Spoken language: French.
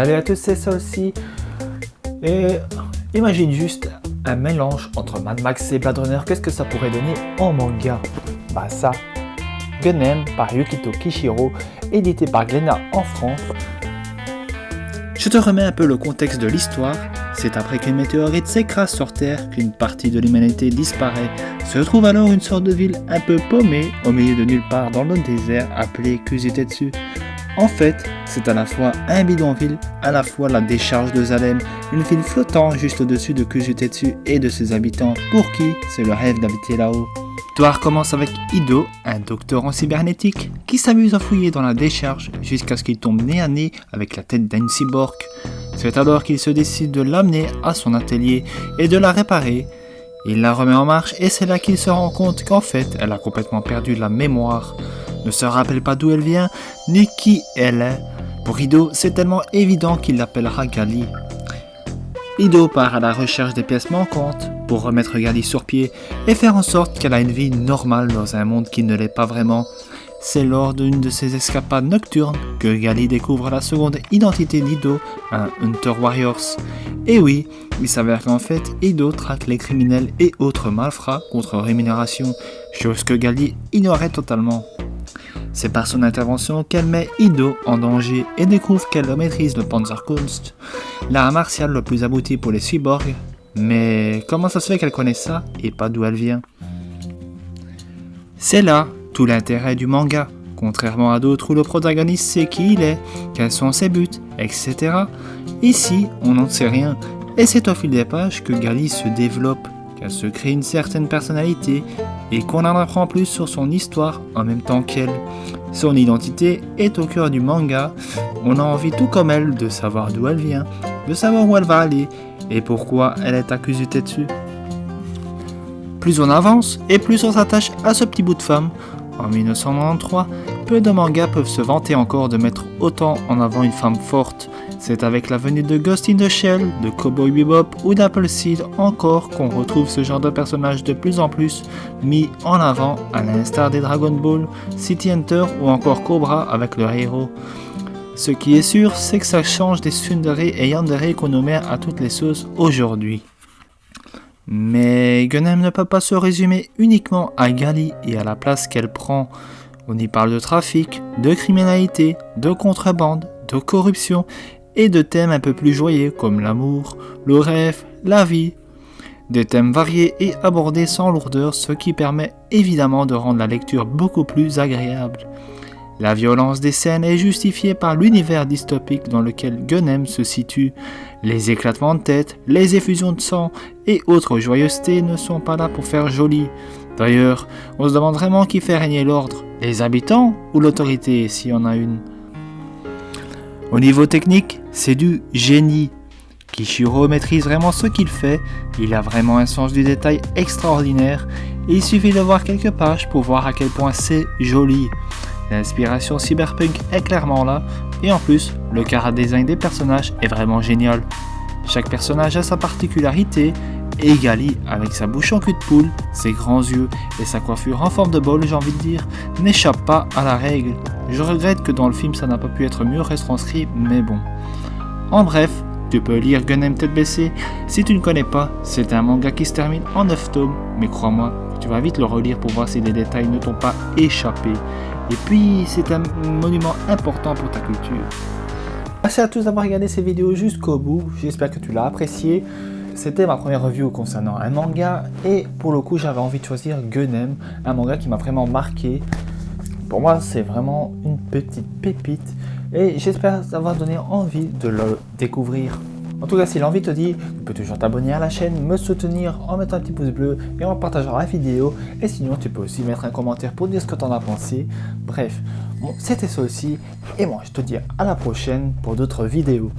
Salut à tous, c'est ça aussi. Et imagine juste un mélange entre Mad Max et Blade Runner, qu'est-ce que ça pourrait donner en manga? Bah ça, Gun-Em par Yukito Kishiro, édité par Glénat en France. Je te remets un peu le contexte de l'histoire. C'est après qu'une météorite s'écrase sur Terre qu'une partie de l'humanité disparaît. Se trouve alors une sorte de ville un peu paumée au milieu de nulle part dans le désert appelée Kuzutetsu. En fait, c'est à la fois un bidonville, à la fois la décharge de Zalem, une ville flottant juste au-dessus de Kuzutetsu et de ses habitants, pour qui c'est le rêve d'habiter là-haut. L'histoire commence avec Ido, un docteur en cybernétique, qui s'amuse à fouiller dans la décharge jusqu'à ce qu'il tombe nez à nez avec la tête d'un cyborg. C'est alors qu'il se décide de l'amener à son atelier et de la réparer. Il la remet en marche et c'est là qu'il se rend compte qu'en fait, elle a complètement perdu la mémoire. Ne se rappelle pas d'où elle vient, ni qui elle est. Pour Ido, c'est tellement évident qu'il l'appellera Gali. Ido part à la recherche des pièces manquantes pour remettre Gali sur pied et faire en sorte qu'elle a une vie normale dans un monde qui ne l'est pas vraiment. C'est lors d'une de ses escapades nocturnes que Gali découvre la seconde identité d'Ido, un Hunter Warriors. Et oui, il s'avère qu'en fait, Ido traque les criminels et autres malfrats contre rémunération, chose que Gali ignorait totalement. C'est par son intervention qu'elle met Ido en danger et découvre qu'elle maîtrise le Panzerkunst, l'art martial le plus abouti pour les cyborgs. Mais comment ça se fait qu'elle connaît ça et pas d'où elle vient? C'est là tout l'intérêt du manga, contrairement à d'autres où le protagoniste sait qui il est, quels sont ses buts, etc. Ici, on n'en sait rien, et c'est au fil des pages que Gali se développe, qu'elle se crée une certaine personnalité, et qu'on en apprend plus sur son histoire en même temps qu'elle. Son identité est au cœur du manga, on a envie tout comme elle de savoir d'où elle vient, de savoir où elle va aller, et pourquoi elle est accusée dessus. Plus on avance, et plus on s'attache à ce petit bout de femme. En 1993, peu de mangas peuvent se vanter encore de mettre autant en avant une femme forte. C'est avec la venue de Ghost in the Shell, de Cowboy Bebop ou d'Appleseed encore qu'on retrouve ce genre de personnage de plus en plus mis en avant, à l'instar des Dragon Ball, City Hunter ou encore Cobra avec leur héros. Ce qui est sûr, c'est que ça change des tsundere et yandere qu'on nous met à toutes les sauces aujourd'hui. Mais Gun-Em ne peut pas se résumer uniquement à Gali et à la place qu'elle prend. On y parle de trafic, de criminalité, de contrebande, de corruption et de thèmes un peu plus joyeux comme l'amour, le rêve, la vie. Des thèmes variés et abordés sans lourdeur, ce qui permet évidemment de rendre la lecture beaucoup plus agréable. La violence des scènes est justifiée par l'univers dystopique dans lequel Gun-Em se situe. Les éclatements de tête, les effusions de sang et autres joyeusetés ne sont pas là pour faire joli. D'ailleurs, on se demande vraiment qui fait régner l'ordre, les habitants ou l'autorité s'il y en a une. Au niveau technique, c'est du génie. Kishiro maîtrise vraiment ce qu'il fait, il a vraiment un sens du détail extraordinaire et il suffit de voir quelques pages pour voir à quel point c'est joli. L'inspiration cyberpunk est clairement là, et en plus, le chara-design des personnages est vraiment génial. Chaque personnage a sa particularité, et Gali, avec sa bouche en cul de poule, ses grands yeux et sa coiffure en forme de bol, j'ai envie de dire, n'échappe pas à la règle. Je regrette que dans le film ça n'a pas pu être mieux retranscrit, mais bon. En bref, tu peux lire Gun-Em tête baissée, si tu ne connais pas, c'est un manga qui se termine en 9 tomes, mais crois-moi, tu vas vite le relire pour voir si les détails ne t'ont pas échappé. Et puis, c'est un monument important pour ta culture. Merci à tous d'avoir regardé ces vidéos jusqu'au bout, j'espère que tu l'as apprécié. C'était ma première review concernant un manga, et pour le coup j'avais envie de choisir Gun-Em, un manga qui m'a vraiment marqué. Pour moi c'est vraiment une petite pépite, et j'espère t'avoir donné envie de le découvrir. En tout cas, si l'envie te dit, tu peux toujours t'abonner à la chaîne, me soutenir en mettant un petit pouce bleu et en partageant la vidéo. Et sinon, tu peux aussi mettre un commentaire pour dire ce que tu en as pensé. Bref, bon, c'était ça aussi. Et moi, je te dis à la prochaine pour d'autres vidéos.